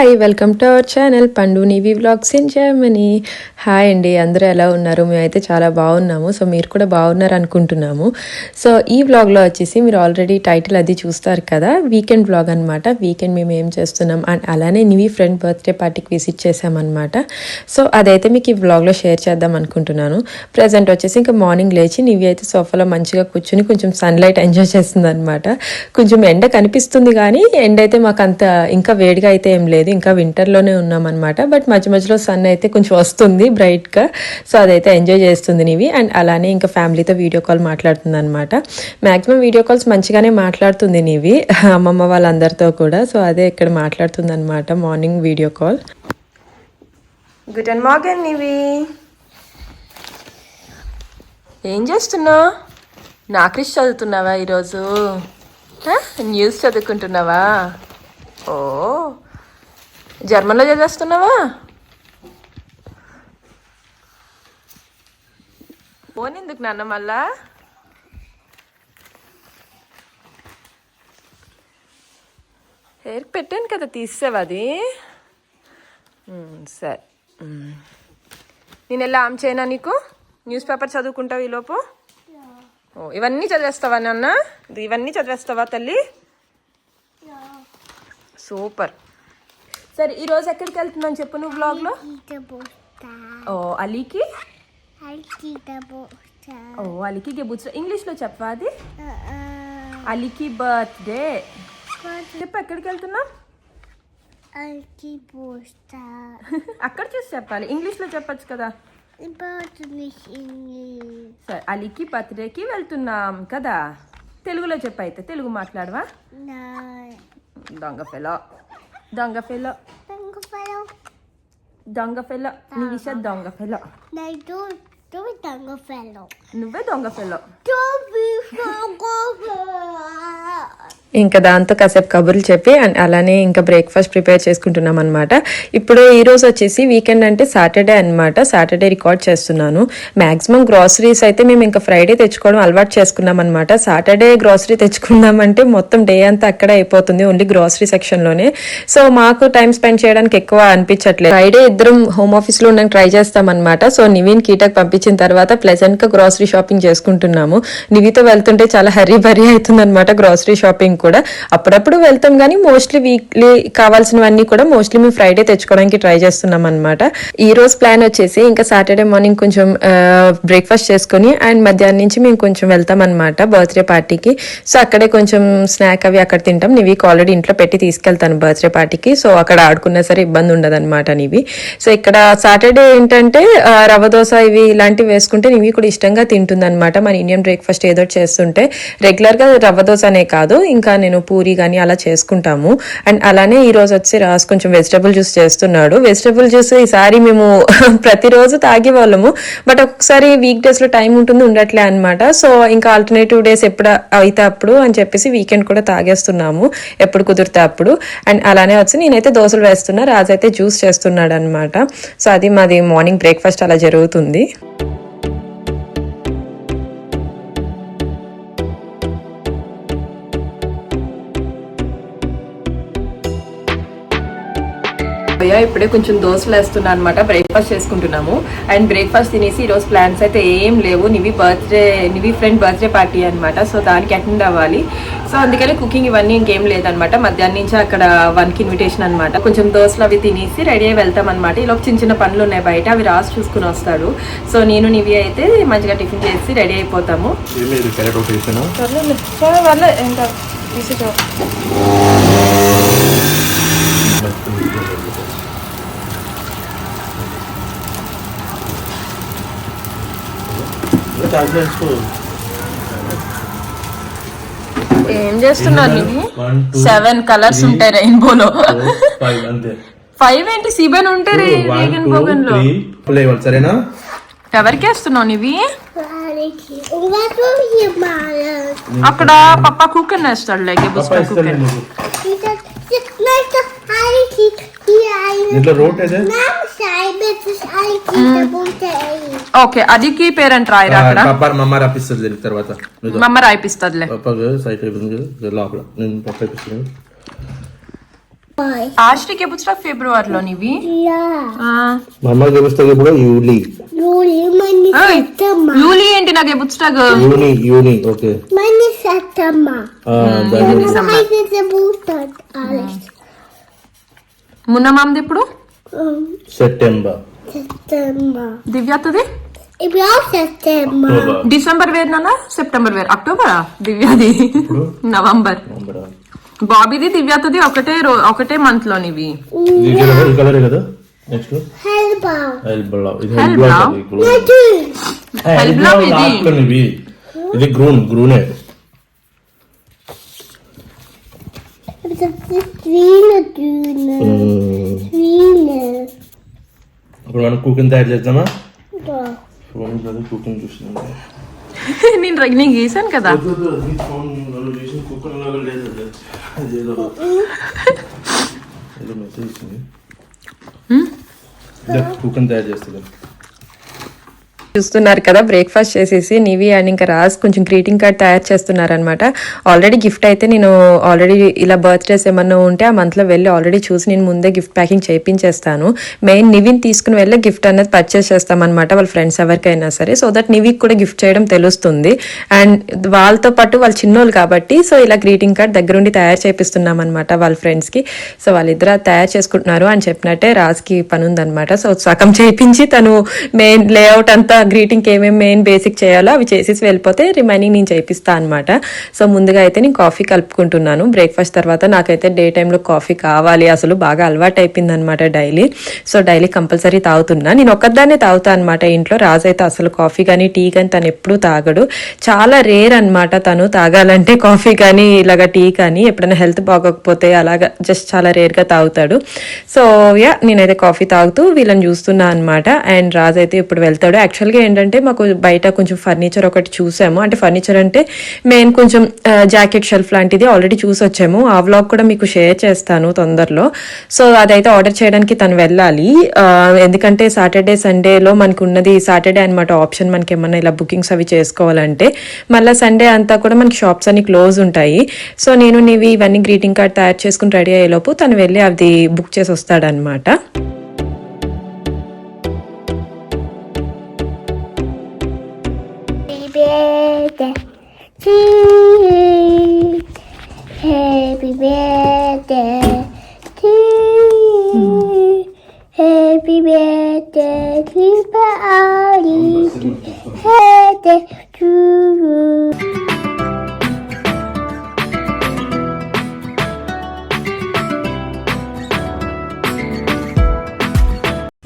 Hi welcome to our channel పండు నీవి vlogs in Germany. Hi అండి, అందరూ ఎలా ఉన్నారు? మేమైతే చాలా బాగున్నాము. సో మీరు కూడా బాగున్నారు అనుకుంటున్నాము. సో ఈ వ్లాగ్లో వచ్చేసి మీరు ఆల్రెడీ టైటిల్ అది చూస్తారు కదా, వీకెండ్ వ్లాగ్ అనమాట. వీకెండ్ మేము ఏం చేస్తున్నాం అండ్ అలానే నివి ఫ్రెండ్ బర్త్డే పార్టీకి విజిట్ చేసామన్నమాట. సో అదైతే మీకు ఈ వ్లాగ్లో షేర్ చేద్దాం అనుకుంటున్నాను. ప్రజెంట్ వచ్చేసి ఇంకా మార్నింగ్ లేచి నివి అయితే సోఫాలో మంచిగా కూర్చుని కొంచెం సన్లైట్ ఎంజాయ్ చేస్తుంది అనమాట. కొంచెం ఎండ కనిపిస్తుంది కానీ ఎండ అయితే మాకు అంత ఇంకా వేడిగా అయితే ఏం లేదు, ఇంకా వింటర్లోనే ఉన్నామన్నమాట. బట్ మధ్య మధ్యలో సన్ అయితే కొంచెం వస్తుంది బ్రైట్గా. సో అదైతే ఎంజాయ్ చేస్తుంది నీవి. అండ్ అలానే ఇంకా ఫ్యామిలీతో వీడియో కాల్ మాట్లాడుతుంది అనమాట. మ్యాక్సిమం వీడియో కాల్స్ మంచిగానే మాట్లాడుతుంది నీవి అమ్మమ్మ వాళ్ళందరితో కూడా. సో అదే ఇక్కడ మాట్లాడుతుంది అనమాట morning video call. Good morning నీవి, ఏం చేస్తున్నావు? నాక్రిష్ చదువుతున్నావా ఈరోజు? న్యూస్ చదువుకుంటున్నావా? ఓ జర్మన్లో చదివేస్తున్నావా? ఫోన్ ఎందుకు నాన్న మళ్ళా? హెయిర్ పెట్టాను కదా, తీసేవా అది? సరే, నేను ఎలా ఆమ్ చేయనా నీకు? న్యూస్ పేపర్ చదువుకుంటావు ఈలోపు? ఓ ఇవన్నీ చదివేస్తావా నాన్న? ఇవన్నీ చదివేస్తావా తల్లి? సూపర్. సరే ఈరోజు ఎక్కడికి వెళ్తున్నాను చెప్పు నువ్వు బ్లాగ్లో? ఓ అలీకి. ఓ అలీకి గెబూట్స్ ఇంగ్లీష్లో చెప్పవా అది? అలీకి బర్త్డే చెప్పు. ఎక్కడికి వెళ్తున్నావు? అక్కడ చూసి చెప్పాలి, ఇంగ్లీష్లో చెప్పచ్చు కదా. సరే అలీకి బర్త్డేకి వెళ్తున్నాం కదా, తెలుగులో చెప్పు. అయితే తెలుగు మాట్లాడవా? దొంగ ఫెలో, దొంగ ఫెలో, దొంగ ఫెలో, నీ విషయం దొంగ ఫెలో. నువ్వే దొంగ ఫెలో. ఇంకా దాంతో కాసేపు కబుర్లు చెప్పి అండ్ అలానే ఇంకా బ్రేక్ఫాస్ట్ ప్రిపేర్ చేసుకుంటున్నాం అనమాట. ఇప్పుడు ఈరోజు వచ్చేసి వీకెండ్ అంటే సాటర్డే అనమాట. సాటర్డే రికార్డ్ చేస్తున్నాను. మ్యాక్సిమం గ్రాసరీస్ అయితే మేము ఇంకా ఫ్రైడే తెచ్చుకోవడం అలవాటు చేసుకున్నాం అనమాట. సాటర్డే గ్రాసరీ తెచ్చుకున్నామంటే మొత్తం డే అంతా అక్కడే అయిపోతుంది, ఓన్లీ గ్రాసరీ సెక్షన్లోనే. సో మాకు టైం స్పెండ్ చేయడానికి ఎక్కువ అనిపించట్లేదు. ఫ్రైడే ఇద్దరం హోమ్ ఆఫీస్లో ఉండడానికి ట్రై చేస్తాం అనమాట. సో నివిన్ కీటక్ పంపించిన తర్వాత ప్లెజెంట్గా గ్రాసరీ షాపింగ్ చేసుకుంటున్నాము. నివితో వెళ్తుంటే చాలా హరీ బరీ అవుతుంది అనమాట గ్రాసరీ షాపింగ్ కూడా. అప్పుడప్పుడు వెళ్తాం కానీ మోస్ట్లీ వీక్లీ కావాల్సినవన్నీ కూడా మోస్ట్లీ మేము ఫ్రైడే తెచ్చుకోవడానికి ట్రై చేస్తున్నాం అనమాట. ఈ రోజు ప్లాన్ వచ్చేసి ఇంకా సాటర్డే మార్నింగ్ కొంచెం బ్రేక్ఫాస్ట్ చేసుకుని అండ్ మధ్యాహ్నం నుంచి మేము కొంచెం వెళ్తాం అనమాట బర్త్డే పార్టీకి. సో అక్కడే కొంచెం స్నాక్ అవి అక్కడ తింటాం. నివికి ఆల్రెడీ ఇంట్లో పెట్టి తీసుకెళ్తాను బర్త్డే పార్టీకి. సో అక్కడ ఆడుకున్నా సరే ఇబ్బంది ఉండదు అనమాట నివి. సో ఇక్కడ సాటర్డే ఏంటంటే రవ్వ దోశ ఇవి ఇలాంటివి వేసుకుంటే నివి కూడా ఇష్టంగా తింటుంది అనమాట. మన ఇండియన్ బ్రేక్ఫాస్ట్ ఏదో చేస్తుంటే రెగ్యులర్గా రవ్వ దోశ అనే కాదు, ఇంకా నేను పూరి కానీ అలా చేసుకుంటాము. అండ్ అలానే ఈ రోజు వచ్చి రాసు కొంచెం వెజిటబుల్ జ్యూస్ చేస్తున్నాడు. వెజిటబుల్ జ్యూస్ ఈసారి మేము ప్రతిరోజు తాగేవాళ్ళము, బట్ ఒక్కొక్కసారి వీక్ డేస్ లో టైం ఉంటుంది ఉండట్లే అనమాట. సో ఇంకా ఆల్టర్నేటివ్ డేస్ ఎప్పుడు అయితే అప్పుడు అని చెప్పేసి వీకెండ్ కూడా తాగేస్తున్నాము ఎప్పుడు కుదిరితే అప్పుడు. అండ్ అలానే వచ్చి నేనైతే దోశలు వేస్తున్నా, రాజు అయితే జ్యూస్ చేస్తున్నాడు అనమాట. సో అది మాది మార్నింగ్ బ్రేక్ఫాస్ట్ అలా జరుగుతుంది. ఇప్పుడే కొంచెం దోశలు వేస్తున్నా అనమాట. బ్రేక్ఫాస్ట్ చేసుకుంటున్నాము. అండ్ బ్రేక్ఫాస్ట్ తినేసి ఈరోజు ప్లాన్స్ అయితే ఏం లేవు. నివి ఫ్రెండ్ బర్త్డే పార్టీ అనమాట. సో దానికి అటెండ్ అవ్వాలి. సో అందుకని కుకింగ్ ఇవన్నీ ఇంకేం లేదనమాట. మధ్యాహ్నం నుంచి అక్కడ 1కి ఇన్విటేషన్ అనమాట. కొంచెం దోశలు అవి తినేసి రెడీ అయి వెళ్తాం అనమాట. ఈలోపు చిన్న చిన్న పనులు ఉన్నాయి బయట, అవి రాసి చూసుకుని వస్తాడు. సో నేను నివి అయితే మంచిగా టిఫిన్ చేసి రెడీ అయిపోతాము. ఏం చేస్తున్నారు నువ్వు? 7 కలర్స్ ఉంటాయి రెయిన్బోలో. 5 ఏంటి? సిబన్ ఉంటాయి రెయిన్బో. సరేనా? ఎవరికి వేస్తున్నావు నీవి? అక్కడ పప్పా కుక్కర్ వేస్తాడు లేక కుక్కర్. ఓకే అదికి పేరెంట్ రాయరా అక్కడ? పాప మమ్మ రాపిస్తుంది తర్వాత. మమ్మ రాయిపిస్తుందిలే. మమ్మ రాయిపిస్తుంది. ఆర్ష్కి Geburtstag ఫిబ్రవరిలో నీవి మా అమ్మ గెలుస్తుంది ఇప్పుడు యూలీ యూలీ ఏంటి నా Geburtstag యూని ఓకే మున్న మామది ఎప్పుడు సెప్టెంబర్ దివ్యాతది డిసెంబర్ వేరు నాన్న సెప్టెంబర్ వేరు అక్టోబరా దివ్యాది నవంబర్ బాబీది దివ్యాతది ఒకటే మంత్ లోనివి కలర్ కదా నెక్స్ట్ ఇది గ్రూనే ఇప్పుడు మనం కుకింగ్ తయారు చేద్దామా కుకింగ్ చూసినా నేను గీసాను కదా కుకింగ్ తయారు చేస్తుంది చూస్తున్నారు కదా బ్రేక్ఫాస్ట్ చేసేసి నివి అండ్ ఇంకా రాజ్ కొంచెం గ్రీటింగ్ కార్డ్ తయారు చేస్తున్నారనమాట. ఆల్రెడీ గిఫ్ట్ అయితే నేను ఆల్రెడీ ఇలా బర్త్డేస్ ఏమన్నా ఉంటే ఆ మంత్లో వెళ్ళి ఆల్రెడీ చూసి నేను ముందే గిఫ్ట్ ప్యాకింగ్ చేయించేస్తాను. మెయిన్ నివిని తీసుకుని వెళ్ళి గిఫ్ట్ అనేది పర్చేస్ చేస్తామన్నమాట వాళ్ళ ఫ్రెండ్స్ ఎవరికైనా సరే, సో దట్ నివికి కూడా గిఫ్ట్ చేయడం తెలుస్తుంది. అండ్ వాళ్ళతో పాటు వాళ్ళు చిన్నోళ్ళు కాబట్టి సో ఇలా గ్రీటింగ్ కార్డ్ దగ్గరుండి తయారు చేపిస్తున్నాం అనమాట వాళ్ళ ఫ్రెండ్స్కి. సో వాళ్ళిద్దరు తయారు చేసుకుంటున్నారు అని చెప్పినట్టే రాజ్కి పని ఉందనమాట. సో సగం చేయించి తను మెయిన్ లేఅవుట్ అంతా గ్రీటింగ్ ఏమేమి మెయిన్ బేసిక్ చేయాలో అవి చేసేసి వెళ్ళిపోతే రిమైనింగ్ నేను చేపిస్తా అనమాట. సో ముందుగా అయితే నేను కాఫీ కలుపుకుంటున్నాను బ్రేక్ఫాస్ట్ తర్వాత. నాకైతే డే టైంలో కాఫీ కావాలి, అసలు బాగా అలవాటు అయిపోయింది అనమాట డైలీ. సో డైలీ కంపల్సరీ తాగుతున్నా. నేను ఒక్కదాన్నే తాగుతా అనమాట ఇంట్లో. రాజు అయితే అసలు కాఫీ కానీ టీ కానీ తను ఎప్పుడూ తాగడు. చాలా రేర్ అనమాట తను తాగాలంటే కాఫీ కానీ ఇలాగ టీ కానీ. ఎప్పుడైనా హెల్త్ బాగోకపోతే అలాగా జస్ట్ చాలా రేర్గా తాగుతాడు. సో యా నేనైతే కాఫీ తాగుతూ వీళ్ళని చూస్తున్నా అనమాట. అండ్ రాజు అయితే ఇప్పుడు వెళ్తాడు. యాక్చువల్గా ఏంటంటే మాకు బయట కొంచెం ఫర్నిచర్ ఒకటి చూసాము. అంటే ఫర్నిచర్ అంటే మెయిన్ కొంచెం జాకెట్ షెల్ఫ్ లాంటిది ఆల్రెడీ చూసి వచ్చాము. ఆ వ్లాగ్ కూడా మీకు షేర్ చేస్తాను తొందరలో. సో అదైతే ఆర్డర్ చేయడానికి తను వెళ్ళాలి. ఎందుకంటే సాటర్డే సండేలో మనకు ఉన్నది సాటర్డే అనమాట ఆప్షన్. మనకి ఏమన్నా ఇలా బుకింగ్స్ అవి చేసుకోవాలంటే మళ్ళీ సండే అంతా కూడా మనకి షాప్స్ అన్ని క్లోజ్ ఉంటాయి. సో నేను నీవి ఇవన్నీ గ్రీటింగ్ కార్డ్ తయారు చేసుకుని రెడీ అయ్యేలోపు తను వెళ్ళి అది బుక్ చేసి వస్తాడనమాట. Happy birthday to you. Happy birthday to Ali. Birthday to you.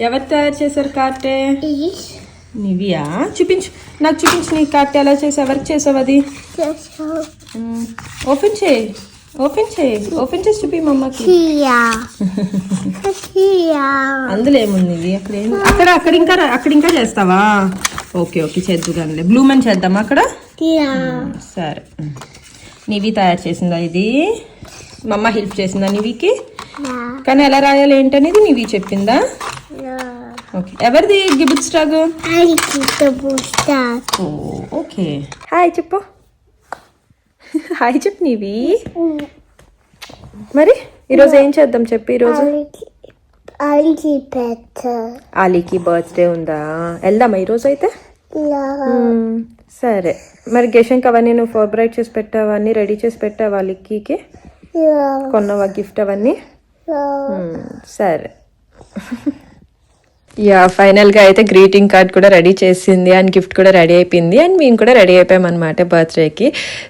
ఎవరు తయారు చేశారు కార్టే? నివియా? చూపించు, నాకు చూపించు నీ కార్ట్ ఎలా చేసావు, ఎవరికి చేసావు అది? ఓపెన్ చేయి, ఓపెన్ చేసి చూపి మమ్మకి. అందులో ఏముంది? అక్కడ ఇంకా చేస్తావా? ఓకే చేద్దు కానీ బ్లూ మన్ చేద్దామా అక్కడ? సరే. నివి తయారు చేసిందా ఇది? మమ్మ హెల్ప్ చేసిందా నివికి? కానీ ఎలా రాయాలి ఏంటనేది నివి చెప్పిందా? ఓకే. ఎవరిది Geburtstag? ఓకే. హాయ్ చెప్పు, హాయ్ చెప్పు నివి. మరి ఈరోజు ఏం చేద్దాం చెప్పు. ఈరోజు ఆలీకి బర్త్డే ఉందా? వెళ్దామా ఈరోజు అయితే? సరే. మరి గెషన్కి అవన్నీ నువ్వు ఫేవరైట్ చేసి పెట్టావా, అన్నీ రెడీ చేసి పెట్టావా వాళ్ళకి? కొన్నవా గిఫ్ట్ అవన్నీ? సరే. యా ఫైనల్గా అయితే గ్రీటింగ్ కార్డ్ కూడా రెడీ చేసింది అండ్ గిఫ్ట్ కూడా రెడీ అయిపోయింది అండ్ మేము కూడా రెడీ అయిపోయామన్నమాట బర్త్డేకి.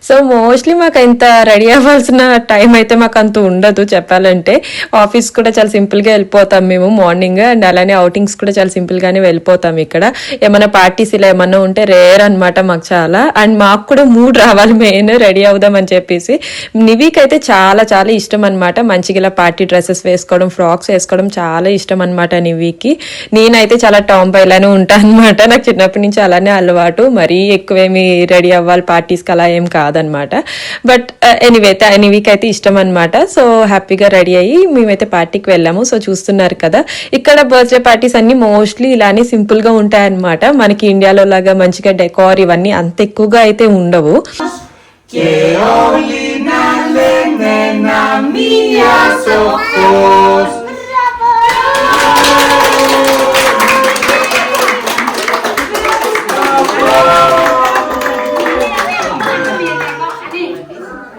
సో మోస్ట్లీ మాకు ఇంత రెడీ అవ్వాల్సిన టైం అయితే మాకు అంత ఉండదు చెప్పాలంటే. ఆఫీస్ కూడా చాలా సింపుల్గా వెళ్ళిపోతాం మేము మార్నింగ్. అండ్ అలానే అవుటింగ్స్ కూడా చాలా సింపుల్గానే వెళ్ళిపోతాం. ఇక్కడ ఏమైనా పార్టీస్ ఇలా ఏమన్నా ఉంటే రేర్ అనమాట మాకు చాలా. అండ్ మాకు కూడా మూడ్ రావాలి మెయిన్ రెడీ అవుదామని చెప్పేసి. నివికి అయితే చాలా చాలా ఇష్టం అనమాట మంచిగా ఇలా పార్టీ డ్రెస్సెస్ వేసుకోవడం, ఫ్రాక్స్ వేసుకోవడం చాలా ఇష్టం అనమాట నివికి. నేనైతే చాలా టామ్ బైలానే ఉంటాను అనమాట. నాకు చిన్నప్పటి నుంచి అలానే అలవాటు. మరీ ఎక్కువేమి రెడీ అవ్వాలి పార్టీస్కి అలా ఏం కాదనమాట. బట్ ఎనీవే నివికి అయితే ఇష్టం అనమాట. సో హ్యాపీగా రెడీ అయ్యి మేమైతే పార్టీకి వెళ్ళాము. సో చూస్తున్నారు కదా ఇక్కడ బర్త్డే పార్టీస్ అన్ని మోస్ట్లీ ఇలానే సింపుల్ గా ఉంటాయన్నమాట. మనకి ఇండియాలో లాగా మంచిగా డెకార్ ఇవన్నీ అంత ఎక్కువగా అయితే ఉండవు. Nena mía, ojos.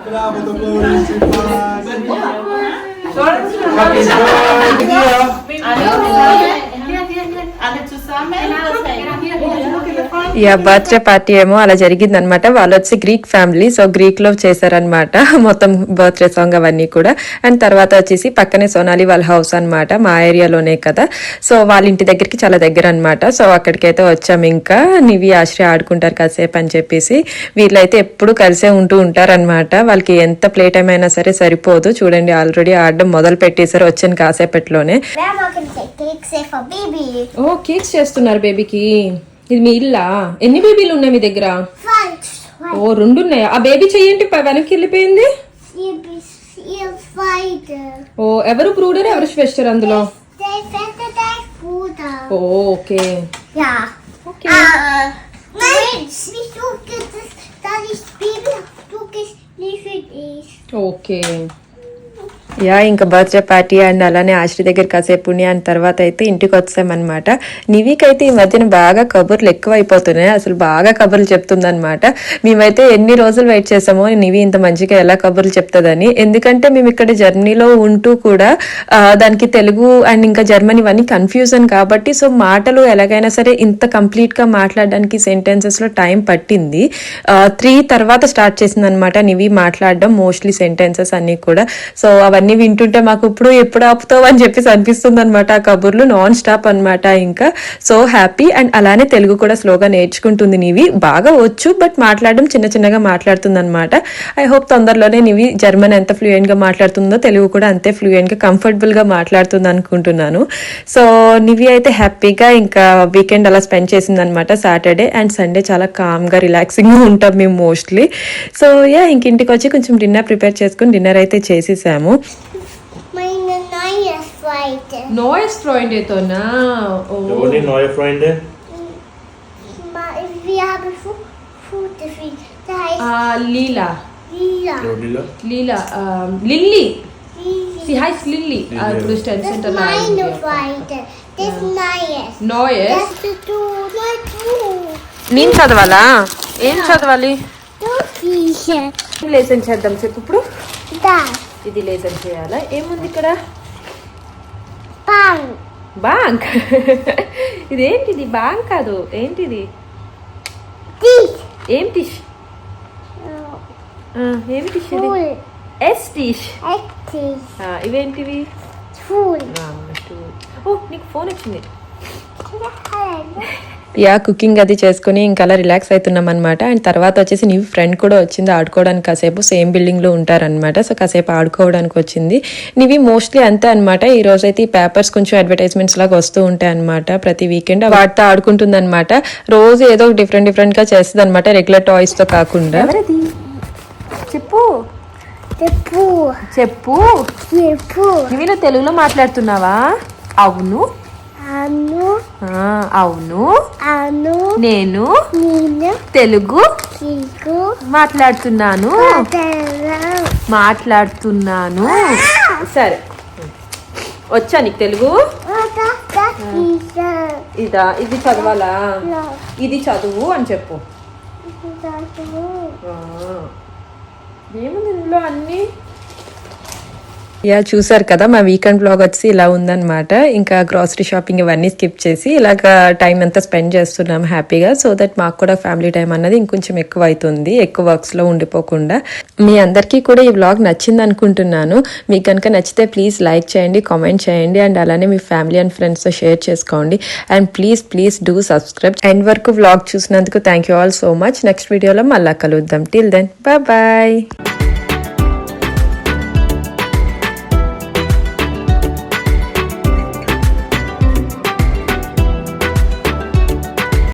Bravo, dopo Happy Alle zusammen. Yeah birthday party ఏమో అలా జరిగిందనమాట. వాళ్ళు వచ్చి గ్రీక్ ఫ్యామిలీ, సో గ్రీక్ లో చేశారనమాట మొత్తం బర్త్డే సాంగ్ అవన్నీ కూడా. అండ్ తర్వాత వచ్చేసి పక్కనే సోనాలి వాళ్ళ హౌస్ అన్నమాట, మా ఏరియాలోనే కదా, సో వాళ్ళ ఇంటి దగ్గరికి చాలా దగ్గర అనమాట. సో అక్కడికైతే వచ్చాము. ఇంకా నివి ఆశ్రయ ఆడుకుంటారు కాసేపు అని చెప్పేసి. వీళ్ళైతే ఎప్పుడు కలిసే ఉంటూ ఉంటారనమాట. వాళ్ళకి ఎంత ప్లే టైం అయినా సరే సరిపోదు. చూడండి ఆల్రెడీ ఆడడం మొదలు పెట్టేశారు వచ్చాను కాసేపట్లోనే. Grandma can take cakes for baby. Oh cakes చేస్తున్నారు బేబీకి. ఇది మీ ఇల్లా? ఎన్ని బేబీలు ఉన్నాయి మీ దగ్గర? Fight. ఓ 2 ఉన్నాయా? ఆ బేబీ చెయ్యండి వెనక్కి వెళ్ళిపోయింది. You'll fight. ఓ ఎవరు బ్రూడర్ ఎవరు శ్వేస్టర్ అందులో? They fed the dog food. Oh okay Yeah. Okay. Wait, wie du das, dass ich Baby, du gehst nicht für dich. Okay yeah ఇంకా బర్త్డే పార్టీ అండ్ అలానే ఆశ్రీ దగ్గర కాసేపు ఉండి అండ్ తర్వాత అయితే ఇంటికి వచ్చామన్నమాట. నివికైతే ఈ మధ్యన బాగా కబుర్లు ఎక్కువ అయిపోతున్నాయి. అసలు బాగా కబుర్లు చెప్తుందన్నమాట. మేమైతే ఎన్ని రోజులు వెయిట్ చేసామో నివి ఇంత మంచిగా ఎలా కబుర్లు చెప్తుందని. ఎందుకంటే మేము ఇక్కడ జర్నీలో ఉంటూ కూడా దానికి తెలుగు అండ్ ఇంకా జర్మన్ ఇవన్నీ కన్ఫ్యూజన్ కాబట్టి, సో మాటలు ఎలాగైనా సరే ఇంత కంప్లీట్ గా మాట్లాడడానికి సెంటెన్సెస్ లో టైం పట్టింది. 3 తర్వాత స్టార్ట్ చేసింది అనమాట నివి మాట్లాడడం, మోస్ట్లీ సెంటెన్సెస్ అన్ని కూడా. సో అవన్నీ వింటుంటే మాకు ఇప్పుడు ఎప్పుడు ఆపుతావు అని చెప్పేసి అనిపిస్తుంది అనమాట. ఆ కబుర్లు నాన్ స్టాప్ అనమాట. ఇంకా సో హ్యాపీ. అండ్ అలానే తెలుగు కూడా స్లోగా నేర్చుకుంటుంది నివి. బాగా వచ్చు బట్ మాట్లాడడం చిన్న చిన్నగా మాట్లాడుతుంది అనమాట. ఐ హోప్ తొందరలోనే నివి జర్మన్ ఎంత ఫ్లూయెంట్ గా మాట్లాడుతుందో తెలుగు కూడా అంతే ఫ్లూయెంట్ గా కంఫర్టబుల్ గా మాట్లాడుతుంది అనుకుంటున్నాను. సో నివి అయితే హ్యాపీగా ఇంకా వీకెండ్ అలా స్పెండ్ చేసింది అనమాట. సాటర్డే అండ్ సండే చాలా కామ్ గా రిలాక్సింగ్ గా ఉంటాం మేము మోస్ట్లీ. సో యా ఇంటికి వచ్చి కొంచెం డిన్నర్ ప్రిపేర్ చేసుకుని డిన్నర్ అయితే చేసేసాము. Meine neue Freunde. Neues Freunde tona. ఎవరిని neue Freunde? Wir haben Food. Da heißt Lila. Lila. Lila? Lila. Lilly. Lili. Sie heißt Lilly. Du stellst Das hinter ist meine Freunde. Das ist Neues. Neues. Das ist du. Nein, du. నేను చదవాలా? ఏం చదవాలి? Du Viecher. Lesson చేద్దాం చెప్పు ఇప్పుడు. Da. ఇది lesson చేయాలా? ఏముంది ఇక్కడ? Bang. బ్యాంక్. ఇదేంటిది? బ్యాంక్ కాదు. ఏంటిది? Dich. ఏం టిష్? ఏమి టిష్ ఇది? Full. ఎస్ టిష్. Activ. ఇవేంటివి? Full. ఓ నీకు ఫోన్ వచ్చింది. యా కుకింగ్ అది చేసుకుని ఇంకా అలా రిలాక్స్ అవుతున్నాం అనమాట. అండ్ తర్వాత వచ్చేసి నీ ఫ్రెండ్ కూడా వచ్చింది ఆడుకోవడానికి. కాసేపు సేమ్ బిల్డింగ్ లో ఉంటారనమాట. సో కాసేపు ఆడుకోవడానికి వచ్చింది. నీవి మోస్ట్లీ అంతే అనమాట. ఈ రోజు అయితే ఈ పేపర్స్ కొంచెం అడ్వర్టైజ్మెంట్స్ లాగా వస్తూ ఉంటాయి అనమాట. ప్రతి వీకెండ్ వాటితో ఆడుకుంటుంది అనమాట. రోజు ఏదో డిఫరెంట్ గా చేస్తుంది అనమాట, రెగ్యులర్ టాయ్స్ తో కాకుండా. చెప్పు చెప్పు. చెప్పు చెప్పు. నీవిలో తెలుగులో మాట్లాడుతున్నావా? అవును. అను. అవును. అను. నేను నేను తెలుగు నీకు మాట్లాడుతున్నాను. మాట్లాడుతున్నాను. సరే వచ్చా నీకు తెలుగు? ఇదా? ఇది చదవాలా? ఇది చదువు అని చెప్పు. ఏముంది ఇందులో అన్ని? యా చూసారు కదా మా వీకెండ్ బ్లాగ్ వచ్చి ఇలా ఉందన్నమాట. ఇంకా గ్రాసరీ షాపింగ్ ఇవన్నీ స్కిప్ చేసి ఇలాగ టైం అంతా స్పెండ్ చేస్తున్నాం హ్యాపీగా. సో దట్ మాకు కూడా ఫ్యామిలీ టైం అన్నది ఇంకొంచెం ఎక్కువ అవుతుంది, ఎక్కువ వర్క్స్ లో ఉండిపోకుండా. మీ అందరికీ కూడా ఈ వ్లాగ్ నచ్చింది అనుకుంటున్నాను. మీకు కనుక నచ్చితే ప్లీజ్ లైక్ చేయండి, కామెంట్ చేయండి అండ్ అలానే మీ ఫ్యామిలీ అండ్ ఫ్రెండ్స్తో షేర్ చేసుకోండి. And please do subscribe. End వరకు వ్లాగ్ చూసినందుకు thank you all so much. Next వీడియోలో మళ్ళా కలుద్దాం. Till then bye.